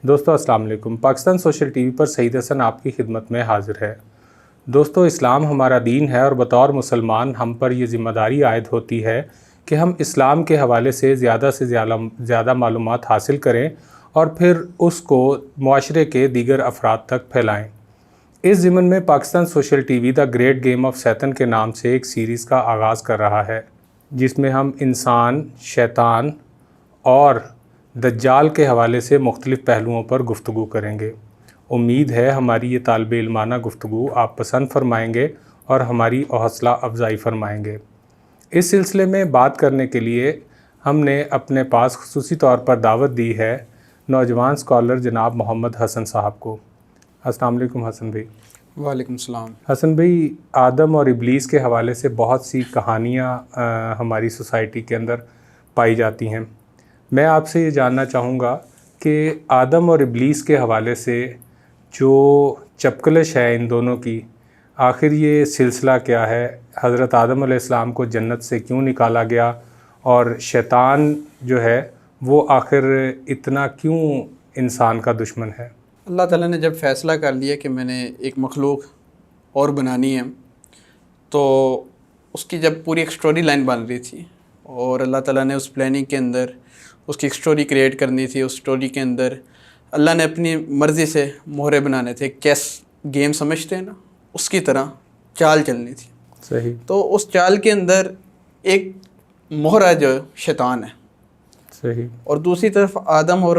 دوستو السلام علیکم۔ پاکستان سوشل ٹی وی پر سعید حسن آپ کی خدمت میں حاضر ہے۔ دوستو، اسلام ہمارا دین ہے اور بطور مسلمان ہم پر یہ ذمہ داری عائد ہوتی ہے کہ ہم اسلام کے حوالے سے زیادہ معلومات حاصل کریں اور پھر اس کو معاشرے کے دیگر افراد تک پھیلائیں۔ اس ضمن میں Pakistan social T V the great game of Satan کے نام سے ایک سیریز کا آغاز کر رہا ہے، جس میں ہم انسان، شیطان اور دجال کے حوالے سے مختلف پہلوؤں پر گفتگو کریں گے۔ امید ہے ہماری یہ طالب علمانہ گفتگو آپ پسند فرمائیں گے اور ہماری حوصلہ افزائی فرمائیں گے۔ اس سلسلے میں بات کرنے کے لیے ہم نے اپنے پاس خصوصی طور پر دعوت دی ہے نوجوان اسکالر جناب محمد حسن صاحب کو۔ السلام علیکم حسن بھائی۔ وعلیکم السلام۔ حسن بھائی، آدم اور ابلیس کے حوالے سے بہت سی کہانیاں ہماری سوسائٹی کے اندر پائی جاتی ہیں۔ میں آپ سے یہ جاننا چاہوں گا کہ آدم اور ابلیس کے حوالے سے جو چپکلش ہے ان دونوں کی، آخر یہ سلسلہ کیا ہے؟ حضرت آدم علیہ السلام کو جنت سے کیوں نکالا گیا، اور شیطان جو ہے وہ آخر اتنا کیوں انسان کا دشمن ہے؟ اللہ تعالیٰ نے جب فیصلہ کر لیا کہ میں نے ایک مخلوق اور بنانی ہے، تو اس کی جب پوری ایک سٹوری لائن بن رہی تھی اور اللہ تعالیٰ نے اس پلاننگ کے اندر اس کی ایک سٹوری کریٹ کرنی تھی، اس سٹوری کے اندر اللہ نے اپنی مرضی سے مہرے بنانے تھے، چیس گیم سمجھتے ہیں نا، اس کی طرح چال چلنی تھی۔ صحیح۔ تو اس چال کے اندر ایک مہرہ جو شیطان ہے، صحیح، اور دوسری طرف آدم اور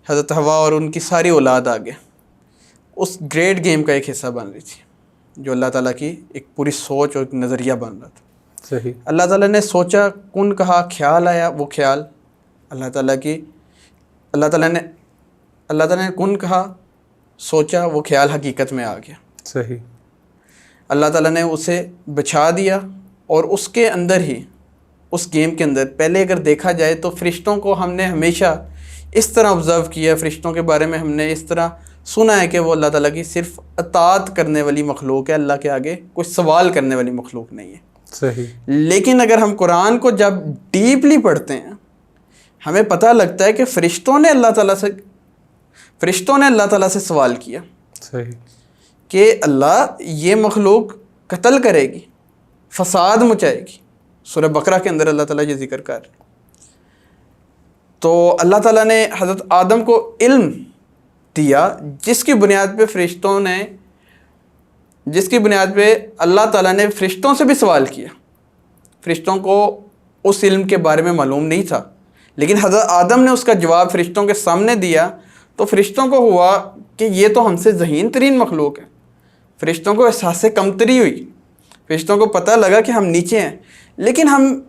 حضرت حوا اور ان کی ساری اولاد آگے اس گریٹ گیم کا ایک حصہ بن رہی تھی، جو اللہ تعالیٰ کی ایک پوری سوچ اور ایک نظریہ بن رہا تھا۔ صحیح۔ اللہ تعالیٰ نے سوچا، کن کہا، خیال آیا، وہ خیال اللہ تعالیٰ نے کن کہا، سوچا، وہ خیال حقیقت میں آ گیا۔ صحیح۔ اللہ تعالیٰ نے اسے بچھا دیا، اور اس کے اندر ہی اس گیم کے اندر پہلے اگر دیکھا جائے تو فرشتوں کو ہم نے ہمیشہ اس طرح آبزرو کیا، فرشتوں کے بارے میں ہم نے اس طرح سنا ہے کہ وہ اللہ تعالیٰ کی صرف اطاعت کرنے والی مخلوق ہے، اللہ کے آگے کوئی سوال کرنے والی مخلوق نہیں ہے۔ صحیح۔ لیکن اگر ہم قرآن کو جب ڈیپلی پڑھتے ہیں، ہمیں پتہ لگتا ہے کہ فرشتوں نے اللہ تعالیٰ سے سوال کیا۔ صحیح۔ کہ اللہ یہ مخلوق قتل کرے گی، فساد مچائے گی۔ سورہ بقرہ کے اندر اللہ تعالیٰ یہ ذکر کر رہے ہیں۔ تو اللہ تعالیٰ نے حضرت آدم کو علم دیا، جس کی بنیاد پہ اللہ تعالیٰ نے فرشتوں سے بھی سوال کیا۔ فرشتوں کو اس علم کے بارے میں معلوم نہیں تھا، لیکن حضرت آدم نے اس کا جواب فرشتوں کے سامنے دیا، تو فرشتوں کو ہوا کہ یہ تو ہم سے ذہین ترین مخلوق ہے۔ فرشتوں کو احساس کمتری ہوئی، فرشتوں کو پتہ لگا کہ ہم نیچے ہیں۔ لیکن ہم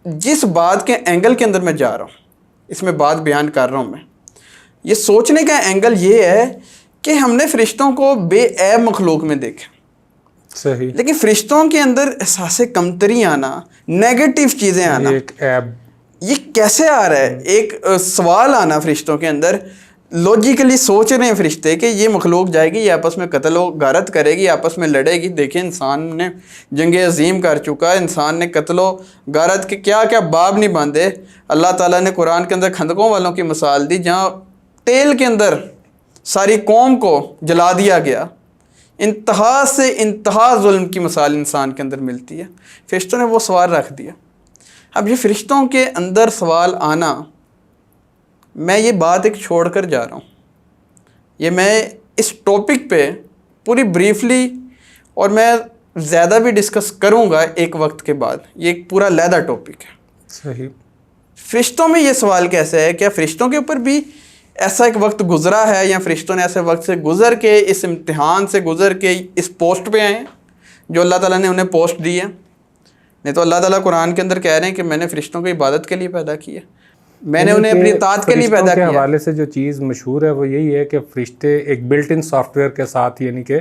جس بات کے اینگل کے اندر میں جا رہا ہوں، اس میں بات بیان کر رہا ہوں، میں یہ سوچنے کا اینگل یہ ہے کہ ہم نے فرشتوں کو بے عیب مخلوق میں دیکھا۔ صحیح۔ لیکن فرشتوں کے اندر احساس کمتری آنا، نیگیٹو چیزیں آنا، ایک عیب، یہ کیسے آ رہا ہے؟ ایک سوال آنا فرشتوں کے اندر، لوجیکلی سوچ رہے ہیں فرشتے کہ یہ مخلوق جائے گی، یہ آپس میں قتل و غارت کرے گی، آپس میں لڑے گی۔ دیکھیں، انسان نے جنگ عظیم کر چکا ہے، انسان نے قتل و غارت کے کیا کیا باب نہیں باندھے۔ اللہ تعالیٰ نے قرآن کے اندر خندقوں والوں کی مثال دی، جہاں تیل کے اندر ساری قوم کو جلا دیا گیا۔ انتہا سے انتہا ظلم کی مثال انسان کے اندر ملتی ہے۔ فرشتوں نے وہ سوال رکھ دیا۔ اب یہ فرشتوں کے اندر سوال آنا، میں یہ بات ایک چھوڑ کر جا رہا ہوں، یہ میں اس ٹاپک پہ پوری بریفلی، اور میں زیادہ بھی ڈسکس کروں گا ایک وقت کے بعد، یہ ایک پورا علیحدہ ٹاپک ہے۔ صحیح۔ فرشتوں میں یہ سوال کیسے ہے؟ کیا فرشتوں کے اوپر بھی ایسا ایک وقت گزرا ہے، یا فرشتوں نے ایسے وقت سے گزر کے، اس امتحان سے گزر کے اس پوسٹ پہ آئے ہیں جو اللہ تعالیٰ نے انہیں پوسٹ دی ہے؟ نہیں تو اللہ تعالیٰ قرآن کے اندر کہہ رہے ہیں کہ میں نے فرشتوں کو عبادت کے لیے پیدا کیا، میں نے انہیں اپنی اطاعت کے لیے پیدا کیا۔ فرشتوں کے حوالے سے جو چیز مشہور ہے وہ یہی ہے کہ فرشتے ایک بلٹ ان سافٹ ویئر کے ساتھ، یعنی کہ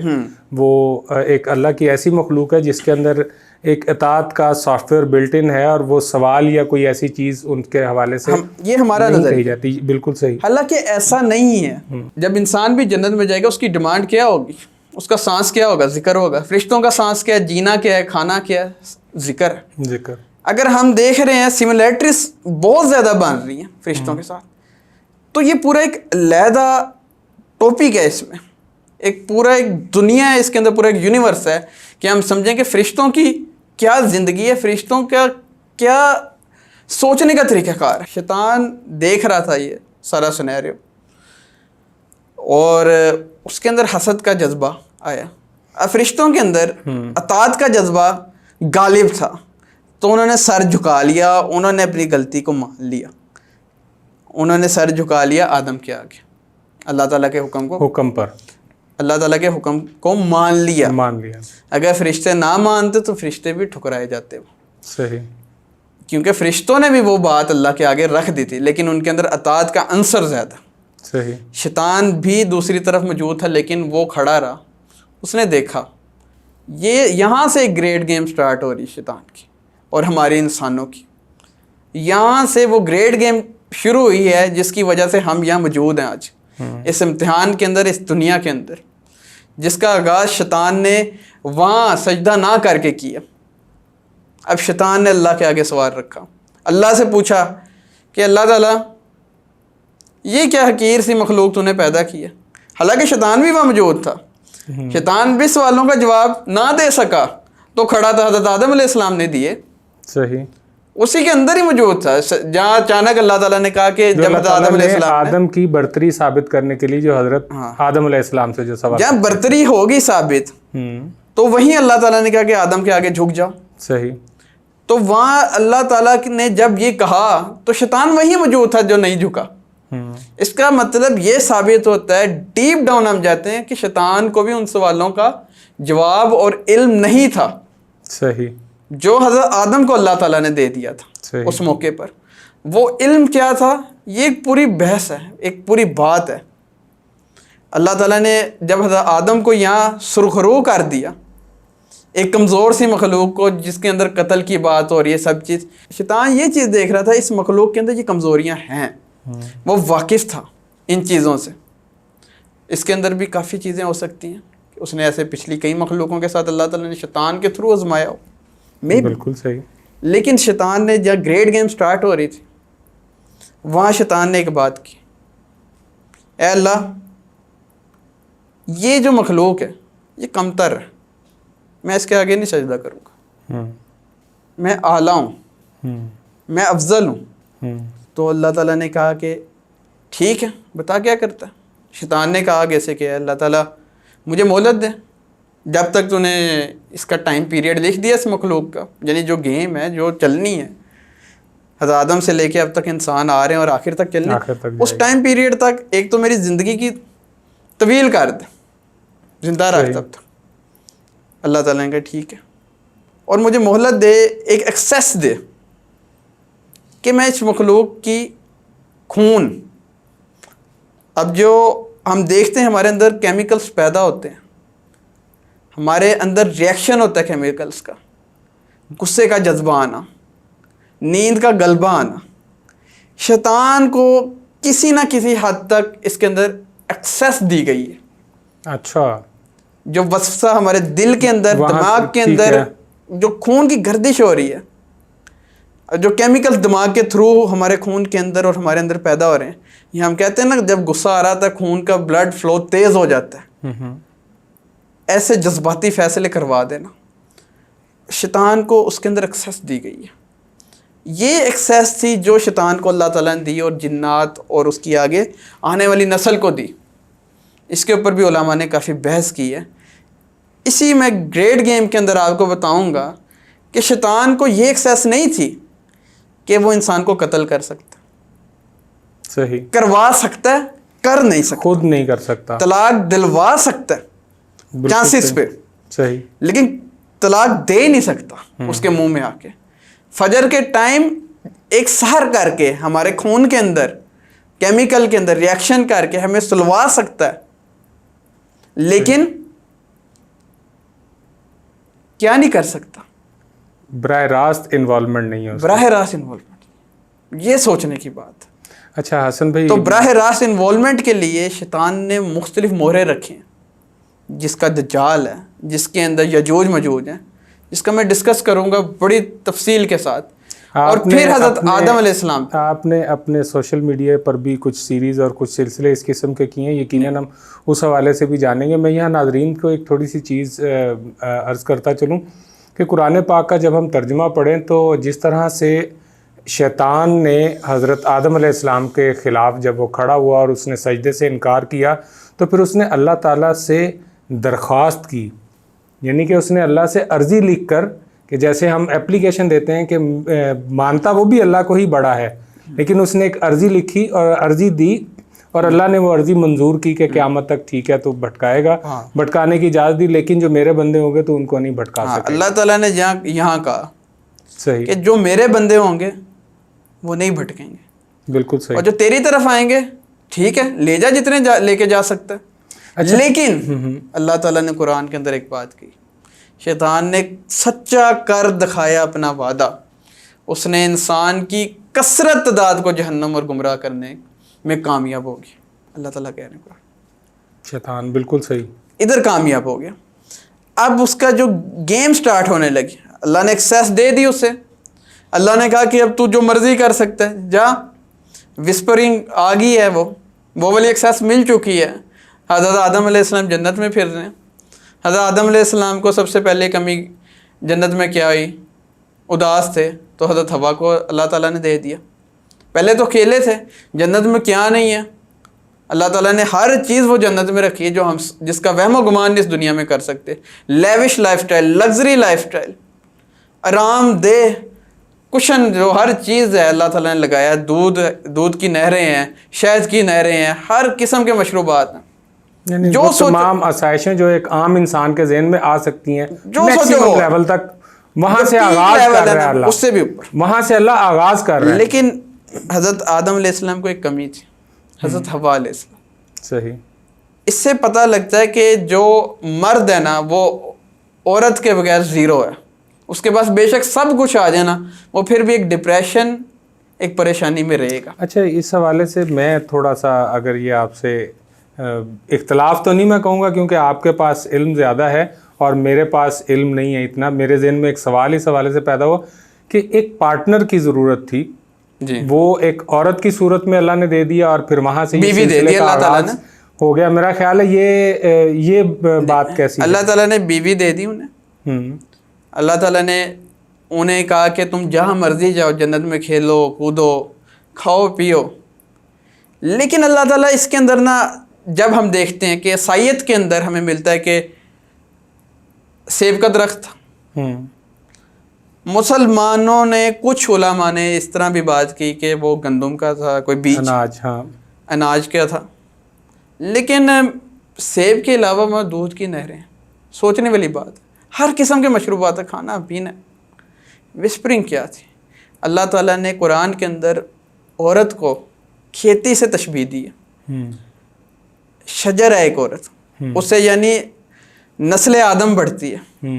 وہ ایک اللہ کی ایسی مخلوق ہے جس کے اندر ایک اطاعت کا سافٹ ویئر بلٹ ان ہے، اور وہ سوال یا کوئی ایسی چیز ان کے حوالے سے یہ ہمارا نہیں نظر کہی جاتی۔ بالکل صحیح۔ حالانکہ ایسا نہیں ہے۔ جب انسان بھی جنت میں جائے گا، اس کی ڈیمانڈ کیا ہوگی؟ اس کا سانس کیا ہوگا؟ ذکر ہوگا۔ فرشتوں کا سانس کیا ہے؟ جینا کیا ہے؟ کھانا کیا ہے؟ ذکر ہے۔ ذکر۔ اگر ہم دیکھ رہے ہیں سملیٹریز بہت زیادہ بن رہی ہیں فرشتوں کے ساتھ، تو یہ پورا ایک علیحدہ ٹاپک ہے، اس میں ایک پورا ایک دنیا ہے، اس کے اندر پورا ایک یونیورس ہے کہ ہم سمجھیں کہ فرشتوں کی کیا زندگی ہے، فرشتوں کا کیا سوچنے کا طریقہ کار ہے۔ شیطان دیکھ رہا تھا یہ سارا سنیریو، اور اس کے اندر حسد کا جذبہ آیا۔ اب فرشتوں کے اندر اطاعت کا جذبہ غالب تھا، تو انہوں نے سر جھکا لیا، انہوں نے اپنی غلطی کو مان لیا، انہوں نے سر جھکا لیا آدم کے آگے، اللہ تعالیٰ کے حکم پر اللہ تعالیٰ کے حکم کو مان لیا۔ اگر فرشتے نہ مانتے تو فرشتے بھی ٹھکرائے جاتے وہ، صحیح، کیونکہ فرشتوں نے بھی وہ بات اللہ کے آگے رکھ دی تھی، لیکن ان کے اندر اطاعت کا عنصر زیادہ۔ صحیح، شیطان بھی دوسری طرف موجود تھا، لیکن وہ کھڑا رہا، اس نے دیکھا۔ یہاں سے ایک گریٹ گیم سٹارٹ ہو رہی شیطان کی اور ہمارے انسانوں کی، یہاں سے وہ گریٹ گیم شروع ہوئی ہے جس کی وجہ سے ہم یہاں موجود ہیں آج، اس امتحان کے اندر، اس دنیا کے اندر، جس کا آغاز شیطان نے وہاں سجدہ نہ کر کے کیا۔ اب شیطان نے اللہ کے آگے سوال رکھا، اللہ سے پوچھا کہ اللہ تعالیٰ یہ کیا حقیر سی مخلوق تو نے پیدا کی ہے۔ حالانکہ شیطان بھی وہاں موجود تھا، شیطان بھی سوالوں کا جواب نہ دے سکا تو کھڑا تھا، حضرت آدم علیہ السلام نے دیے، صحیح، اسی کے اندر ہی موجود تھا، جہاں اچانک اللہ تعالیٰ نے کہا کہ جب حضرت آدم علیہ السلام آدم کی برتری ثابت کرنے کے لیے جو حضرت آدم علیہ السلام سے جو سوال، جہاں برتری ہوگی ثابت تو وہیں اللہ تعالیٰ نے کہا کہ آدم کے آگے جھک جاؤ۔ صحیح، تو وہاں اللہ تعالیٰ نے جب یہ کہا تو شیطان وہیں موجود تھا جو نہیں جھکا۔ اس کا مطلب یہ ثابت ہوتا ہے، ڈیپ ڈاؤن ہم جاتے ہیں کہ شیطان کو بھی ان سوالوں کا جواب اور علم نہیں تھا، صحیح، جو حضرت آدم کو اللہ تعالیٰ نے دے دیا تھا اس موقع پر۔ وہ علم کیا تھا، یہ ایک پوری بحث ہے، ایک پوری بات ہے۔ اللہ تعالیٰ نے جب حضرت آدم کو یہاں سرخرو کر دیا، ایک کمزور سی مخلوق کو جس کے اندر قتل کی بات ہو رہی ہے، سب چیز، شیطان یہ چیز دیکھ رہا تھا اس مخلوق کے اندر یہ کمزوریاں ہیں، وہ واقف تھا ان چیزوں سے۔ اس کے اندر بھی کافی چیزیں ہو سکتی ہیں کہ اس نے ایسے پچھلی کئی مخلوقوں کے ساتھ اللہ تعالیٰ نے شیطان کے تھرو آزمایا ہو، بالکل صحیح۔ لیکن شیطان نے جب گریٹ گیم سٹارٹ ہو رہی تھی، وہاں شیطان نے ایک بات کی، اے اللہ یہ جو مخلوق ہے یہ کمتر ہے، میں اس کے آگے نہیں سجدہ کروں گا، میں اعلیٰ ہوں، میں افضل ہوں۔ تو اللہ تعالیٰ نے کہا کہ ٹھیک ہے، بتا کیا کرتا ہے۔ شیطان نے کہا کیسے کہ اللہ تعالیٰ مجھے مہلت دے، جب تک تو نے اس کا ٹائم پیریڈ لکھ دیا اس مخلوق کا، یعنی جو گیم ہے جو چلنی ہے، حضرت آدم سے لے کے اب تک انسان آ رہے ہیں اور آخر تک چلنی، اس ٹائم پیریڈ تک ایک تو میری زندگی کی طویل کر دے، زندہ رکھ تب تک۔ اللہ تعالیٰ نے کہا ٹھیک ہے، اور مجھے مہلت دے، ایک ایکسیس دے کہ میں اس مخلوق کی خون، اب جو ہم دیکھتے ہیں ہمارے اندر کیمیکلز پیدا ہوتے ہیں، ہمارے اندر ریئیکشن ہوتا ہے کیمیکلز کا، غصے کا جذبہ آنا، نیند کا غلبہ آنا، شیطان کو کسی نہ کسی حد تک اس کے اندر ایکسیس دی گئی ہے۔ اچھا، جو وسوسہ ہمارے دل کے اندر، دماغ کے اندر جو خون کی گردش ہو رہی ہے، جو کیمیکل دماغ کے تھرو ہمارے خون کے اندر اور ہمارے اندر پیدا ہو رہے ہیں، یہ ہم کہتے ہیں نا جب غصہ آ رہا تھا خون کا بلڈ فلو تیز ہو جاتا ہے، ایسے جذباتی فیصلے کروا دینا، شیطان کو اس کے اندر ایکسیس دی گئی ہے۔ یہ ایکسیس تھی جو شیطان کو اللہ تعالیٰ نے دی اور جنات اور اس کی آگے آنے والی نسل کو دی۔ اس کے اوپر بھی علماء نے کافی بحث کی ہے۔ اسی میں گریٹ گیم کے اندر آپ کو بتاؤں گا کہ شیطان کو یہ ایکسیس نہیں تھی کہ وہ انسان کو قتل کر سکتا، صحیح، کروا سکتا ہے، کر نہیں سکتا، خود نہیں کر سکتا، طلاق دلوا سکتا ہے چانسز پہ، صحیح، لیکن طلاق دے نہیں سکتا اس کے منہ میں آ کے۔ فجر کے ٹائم ایک سحر کر کے ہمارے خون کے اندر کیمیکل کے اندر ریئیکشن کر کے ہمیں سلوا سکتا ہے، لیکن کیا نہیں کر سکتا، براہ راست انوالومنٹ نہیں ہے، براہ راست انوالومنٹ، یہ سوچنے کی بات ہے۔ اچھا حسن بھائی، تو براہ راست انوالومنٹ کے لیے شیطان نے مختلف مہرے رکھے ہیں، جس کا دجال ہے، جس کے اندر یجوج مجوج ہیں، جس کا میں ڈسکس کروں گا بڑی تفصیل کے ساتھ، اور پھر حضرت آدم علیہ السلام آپ نے اپنے سوشل میڈیا پر بھی کچھ سیریز اور کچھ سلسلے اس قسم کے کیے ہیں، یقیناً ہم اس حوالے سے بھی جانیں گے۔ میں یہاں ناظرین کو ایک تھوڑی سی چیز عرض کرتا چلوں کہ قرآن پاک کا جب ہم ترجمہ پڑھیں تو جس طرح سے شیطان نے حضرت آدم علیہ السلام کے خلاف جب وہ کھڑا ہوا اور اس نے سجدے سے انکار کیا تو پھر اس نے اللہ تعالیٰ سے درخواست کی، یعنی کہ اس نے اللہ سے عرضی لکھ کر، کہ جیسے ہم اپلیکیشن دیتے ہیں کہ مانتا وہ بھی اللہ کو ہی بڑا ہے، لیکن اس نے ایک عرضی لکھی اور عرضی دی اور اللہ نے وہ عرضی منظور کی کہ قیامت تک ٹھیک ہے تو بھٹکائے گا، بھٹکانے کی اجازت دی، لیکن جو میرے بندے ہوں گے تو ان کو نہیں بھٹکا سکے۔ اللہ تعالیٰ نے یہاں کہا صحیح کہ جو میرے بندے ہوں گے وہ نہیں بھٹکیں گے، بالکل صحیح، اور جو تیری طرف آئیں گے ٹھیک ہے لے جا جتنے لے کے جا سکتا ہے۔ لیکن اللہ تعالیٰ نے قرآن کے اندر ایک بات کی، شیطان نے سچا کر دکھایا اپنا وعدہ، اس نے انسان کی کثرت تعداد کو جہنم اور گمراہ کرنے میں کامیاب ہو گیا۔ اللہ تعالیٰ کہہ رہے ہیں شیطان بالکل صحیح ادھر کامیاب ہو گیا۔ اب اس کا جو گیم سٹارٹ ہونے لگی، اللہ نے ایکسیس دے دی اسے، اللہ نے کہا کہ اب تو جو مرضی کر سکتا ہے، جا وسپرنگ آ گئی ہے، وہ والی ایکسیس مل چکی ہے۔ حضرت آدم علیہ السلام جنت میں پھر رہے ہیں۔ حضرت آدم علیہ السلام کو سب سے پہلے کمی جنت میں کیا ہوئی؟ اداس تھے، تو حضرت حوا کو اللہ تعالیٰ نے دے دیا۔ پہلے تو اکیلے تھے، جنت میں کیا نہیں ہے، اللہ تعالیٰ نے ہر چیز وہ جنت میں رکھی ہے جو ہم جس کا وہم و گمان اس دنیا میں کر سکتے۔ Lavish life style, luxury life style, آرام دہ کشن، جو ہر چیز ہے اللہ تعالیٰ نے لگایا۔ دودھ کی نہریں ہیں، شہد کی نہریں ہیں، ہر قسم کے مشروبات ہیں، یعنی جو تمام آسائشیں جو ایک عام انسان کے ذہن میں آ سکتی ہیں، جو میکسیمم لیول تک وہاں سے آغاز کر رہا ہے اللہ، اس سے بھی اوپر وہاں سے اللہ آغاز کر رہا ہے۔ لیکن حضرت آدم علیہ السلام کو ایک کمی تھی، حضرت حوا علیہ السلام۔ صحیح، اس سے پتہ لگتا ہے کہ جو مرد ہے نا وہ عورت کے بغیر زیرو ہے، اس کے پاس بے شک سب کچھ آ جائے نا، وہ پھر بھی ایک ڈپریشن، ایک پریشانی میں رہے گا۔ اچھا، اس حوالے سے میں تھوڑا سا اگر یہ آپ سے اختلاف تو نہیں میں کہوں گا، کیونکہ آپ کے پاس علم زیادہ ہے اور میرے پاس علم نہیں ہے اتنا، میرے ذہن میں ایک سوال اس حوالے سے پیدا ہوا کہ ایک پارٹنر کی ضرورت تھی، جی وہ ایک عورت کی صورت میں اللہ نے دے دیا اور پھر وہاں سے بیوی دے دی اللہ تعالیٰ نے، ہو گیا۔ میرا خیال ہے یہ بات کیسی؟ اللہ تعالیٰ نے بیوی دے دی انہیں، اللہ تعالیٰ نے انہیں کہا کہ تم جہاں مرضی جاؤ، جنت میں کھیلو کودو کھاؤ پیو، لیکن اللہ تعالیٰ اس کے اندر نا، جب ہم دیکھتے ہیں کہ عیسائیت کے اندر ہمیں ملتا ہے کہ سیب کا درخت، مسلمانوں نے کچھ علماء نے اس طرح بھی بات کی کہ وہ گندم کا تھا، کوئی بیج اناج، اناج کا تھا، لیکن سیب کے علاوہ وہ دودھ کی نہریں، سوچنے والی بات، ہر قسم کے مشروبات، کھانا پینا۔ وسپرنگ کیا تھی؟ اللہ تعالیٰ نے قرآن کے اندر عورت کو کھیتی سے تشبیہ دی ہے، شجر ہے ایک عورت، اس سے یعنی نسل آدم بڑھتی ہے۔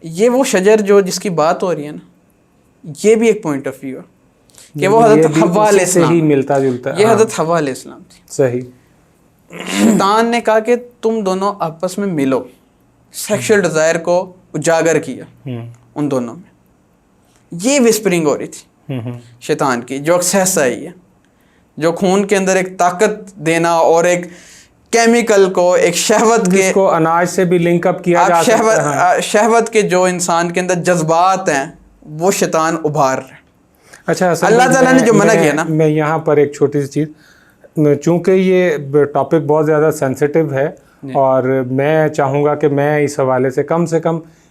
یہ وہ شجر جو جس کی بات ہو رہی ہے نا، یہ بھی ایک پوائنٹ آف ویو ہے کہ وہ حضرت حوا علیہ السلام ہی ملتا جلتا ہے، یہ حضرت حوا علیہ السلام تھی۔ صحیح، شیطان نے کہا کہ تم دونوں آپس میں ملو، سیکشل ڈیزائر کو اجاگر کیا ان دونوں میں۔ یہ وسپرنگ ہو رہی تھی شیطان کی، جو ایکسیس آئی ہے، جو خون کے اندر ایک طاقت دینا اور ایک کیمیکل کو، ایک شہوت کے، جس کو اناج سے بھی لنک اپ کیا جا سکتا ہے، شہوت کے جو انسان کے اندر جذبات ہیں وہ شیطان ابھار رہے۔ اچھا، اللہ تعالیٰ نے جو منع کیا نا، میں یہاں پر ایک چھوٹی سی چیز، چونکہ یہ ٹاپک بہت زیادہ سینسیٹیو ہے اور میں چاہوں گا کہ میں اس حوالے سے کم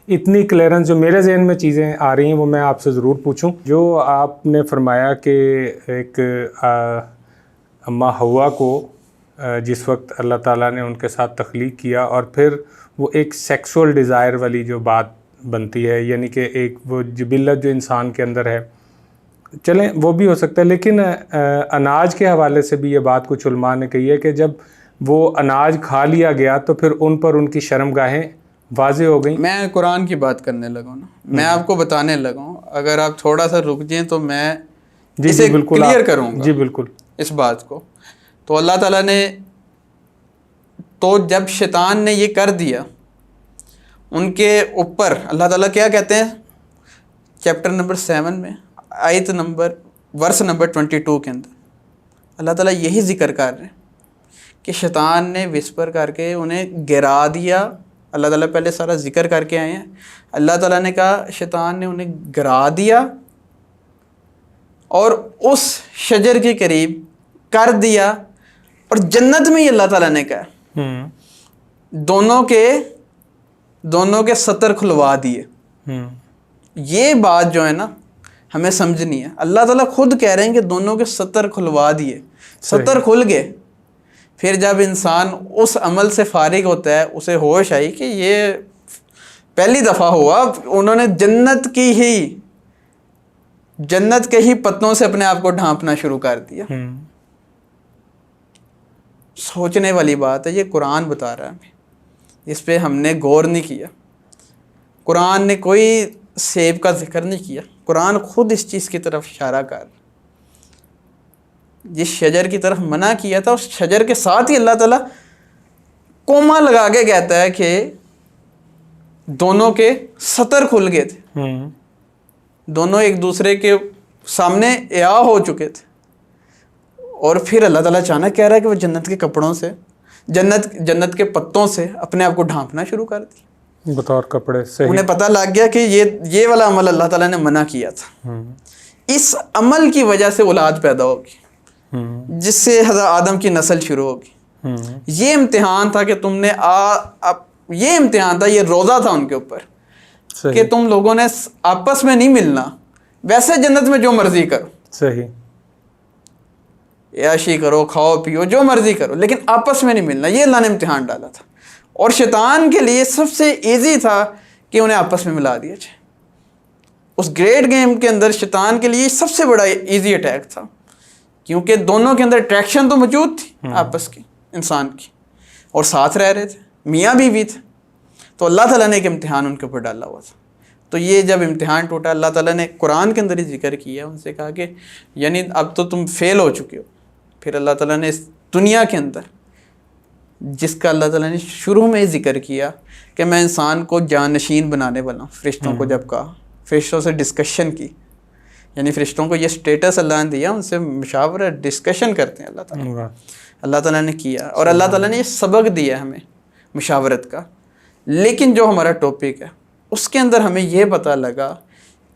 اتنی کلیئرنس جو میرے ذہن میں چیزیں آ رہی ہیں وہ میں آپ سے ضرور پوچھوں۔ جو آپ نے فرمایا کہ ایک اماں حوا کو جس وقت اللہ تعالیٰ نے ان کے ساتھ تخلیق کیا اور پھر وہ ایک سیکسول ڈیزائر والی جو بات بنتی ہے، یعنی کہ ایک وہ جبلت جو انسان کے اندر ہے، چلیں وہ بھی ہو سکتا ہے، لیکن اناج کے حوالے سے بھی یہ بات کچھ علماء نے کہی ہے کہ جب وہ اناج کھا لیا گیا تو پھر ان پر ان کی شرم گاہیں واضح ہو گئیں۔ میں قرآن کی بات کرنے لگا ہوں نا، میں آپ کو بتانے لگا ہوں، اگر آپ تھوڑا سا رک جائیں تو میں اسے کلیئر کروں گا، جی بالکل، اس بات کو۔ تو اللہ تعالیٰ نے تو جب شیطان نے یہ کر دیا ان کے اوپر، اللہ تعالیٰ کیا کہتے ہیں چیپٹر نمبر 7 میں آیت ورس نمبر 22 کے اندر اللہ تعالیٰ یہی ذکر کر رہے ہیں کہ شیطان نے وسپر کر کے انہیں گرا دیا. اللہ تعالیٰ پہلے سارا ذکر کر کے آئے ہیں. اللہ تعالیٰ نے کہا شیطان نے انہیں گرا دیا اور اس شجر کے قریب کر دیا, اور جنت میں ہی اللہ تعالیٰ نے کہا دونوں کے ستر کھلوا دیے. یہ بات جو ہے نا ہمیں سمجھنی ہے. اللہ تعالیٰ خود کہہ رہے ہیں کہ دونوں کے ستر کھلوا دیے, ستر کھل گئے. پھر جب انسان اس عمل سے فارغ ہوتا ہے, اسے ہوش آئی کہ یہ پہلی دفعہ ہوا, انہوں نے جنت کے ہی پتوں سے اپنے آپ کو ڈھانپنا شروع کر دیا. سوچنے والی بات ہے. یہ قرآن بتا رہا ہے ہمیں, اس پہ ہم نے غور نہیں کیا. قرآن نے کوئی سیب کا ذکر نہیں کیا. قرآن خود اس چیز کی طرف اشارہ کر, جس شجر کی طرف منع کیا تھا اس شجر کے ساتھ ہی اللہ تعالیٰ کوما لگا کے کہتا ہے کہ دونوں کے ستر کھل گئے تھے, دونوں ایک دوسرے کے سامنے عیاں ہو چکے تھے. اور پھر اللہ تعالیٰ اچانک کہہ رہا ہے کہ وہ جنت کے کپڑوں سے, جنت کے پتوں سے اپنے آپ کو ڈھانپنا شروع کر دیا بطور کپڑے. صحیح. انہیں پتہ لگ گیا کہ یہ والا عمل اللہ تعالیٰ نے منع کیا تھا. اس عمل کی وجہ سے اولاد پیدا ہوگی, جس سے حضرت آدم کی نسل شروع ہوگی. یہ امتحان تھا کہ تم نے یہ امتحان تھا, یہ روزہ تھا ان کے اوپر کہ تم لوگوں نے آپس میں نہیں ملنا. ویسے جنت میں جو مرضی کرو, صحیح, عیاشی کرو, کھاؤ پیو, جو مرضی کرو, لیکن آپس میں نہیں ملنا. یہ اللہ نے امتحان ڈالا تھا. اور شیطان کے لیے سب سے ایزی تھا کہ انہیں آپس میں ملا دیا جائے. اس گریٹ گیم کے اندر شیطان کے لیے سب سے بڑا ایزی اٹیک تھا, کیونکہ دونوں کے اندر اٹریکشن تو موجود تھی آپس کی, انسان کی, اور ساتھ رہ رہے تھے, میاں بیوی تھے. تو اللہ تعالیٰ نے ایک امتحان ان کے اوپر ڈالا ہوا تھا. تو یہ جب امتحان ٹوٹا, اللہ تعالیٰ نے قرآن کے اندر ہی ذکر کیا, ان سے کہا کہ یعنی اب تو تم فیل ہو چکے ہو. پھر اللہ تعالیٰ نے اس دنیا کے اندر, جس کا اللہ تعالیٰ نے شروع میں ہی ذکر کیا کہ میں انسان کو جانشین بنانے والا ہوں, فرشتوں کو جب کہا, فرشتوں سے ڈسکشن کی, یعنی فرشتوں کو یہ سٹیٹس اللہ نے دیا, ان سے مشاورہ ڈسکشن کرتے ہیں اللہ تعالیٰ نے کیا. اور اللہ تعالیٰ نے یہ سبق دیا ہمیں مشاورت کا. لیکن جو ہمارا ٹاپک ہے اس کے اندر ہمیں یہ پتہ لگا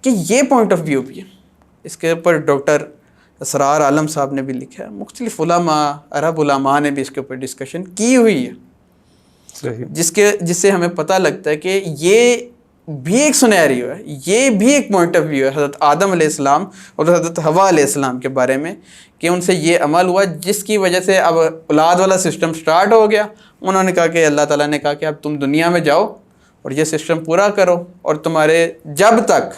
کہ یہ پوائنٹ آف ویو بھی ہے. اس کے اوپر ڈاکٹر اسرار عالم صاحب نے بھی لکھا ہے, مختلف علماء, عرب علماء نے بھی اس کے اوپر ڈسکشن کی ہوئی ہے. جس سے ہمیں پتہ لگتا ہے کہ یہ بھی ایک سنیریو ہے, یہ بھی ایک پوائنٹ آف ویو ہے حضرت آدم علیہ السلام اور حضرت حوا علیہ السلام کے بارے میں, کہ ان سے یہ عمل ہوا جس کی وجہ سے اب اولاد والا سسٹم سٹارٹ ہو گیا. انہوں نے کہا کہ اللہ تعالیٰ نے کہا کہ اب تم دنیا میں جاؤ اور یہ سسٹم پورا کرو, اور تمہارے جب تک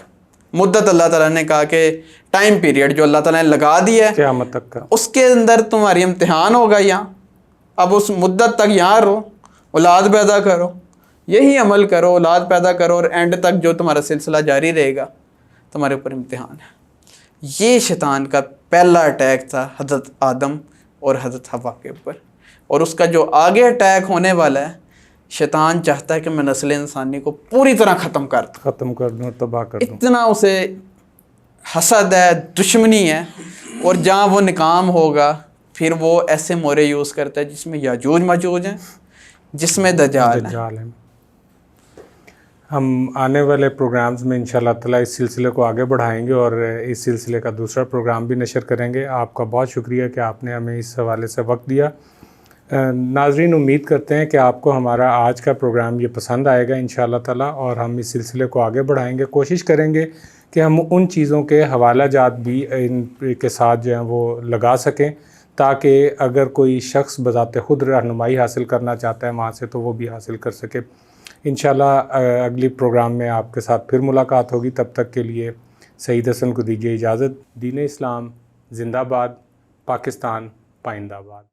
مدت اللہ تعالیٰ نے کہا کہ ٹائم پیریڈ جو اللہ تعالیٰ نے لگا دیا ہے قیامت تک کا, اس کے اندر تمہاری امتحان ہوگا یہاں. اب اس مدت تک یہاں رہو, اولاد پیدا کرو, یہی عمل کرو, اولاد پیدا کرو, اور اینڈ تک جو تمہارا سلسلہ جاری رہے گا تمہارے اوپر امتحان ہے. یہ شیطان کا پہلا اٹیک تھا حضرت آدم اور حضرت حوا کے اوپر. اور اس کا جو آگے اٹیک ہونے والا ہے, شیطان چاہتا ہے کہ میں نسل انسانی کو پوری طرح ختم کر دوں, تباہ کر دوں. اتنا اسے حسد ہے, دشمنی ہے. اور جہاں وہ ناکام ہوگا پھر وہ ایسے مورے یوز کرتا ہے جس میں یاجوج ماجوج ہیں, جس میں دجال ہیں. ہم آنے والے پروگرامز میں انشاءاللہ تعالیٰ اس سلسلے کو آگے بڑھائیں گے اور اس سلسلے کا دوسرا پروگرام بھی نشر کریں گے. آپ کا بہت شکریہ کہ آپ نے ہمیں اس حوالے سے وقت دیا. ناظرین, امید کرتے ہیں کہ آپ کو ہمارا آج کا پروگرام یہ پسند آئے گا انشاءاللہ تعالیٰ, اور ہم اس سلسلے کو آگے بڑھائیں گے. کوشش کریں گے کہ ہم ان چیزوں کے حوالہ جات بھی ان کے ساتھ جو ہیں وہ لگا سکیں, تاکہ اگر کوئی شخص بذات خود رہنمائی حاصل کرنا چاہتا ہے وہاں سے تو وہ بھی حاصل کر سکے. انشاءاللہ اگلی پروگرام میں آپ کے ساتھ پھر ملاقات ہوگی. تب تک کے لیے سعید حسن کو دیجیے اجازت. دین اسلام زندہ باد, پاکستان پائندہ باد.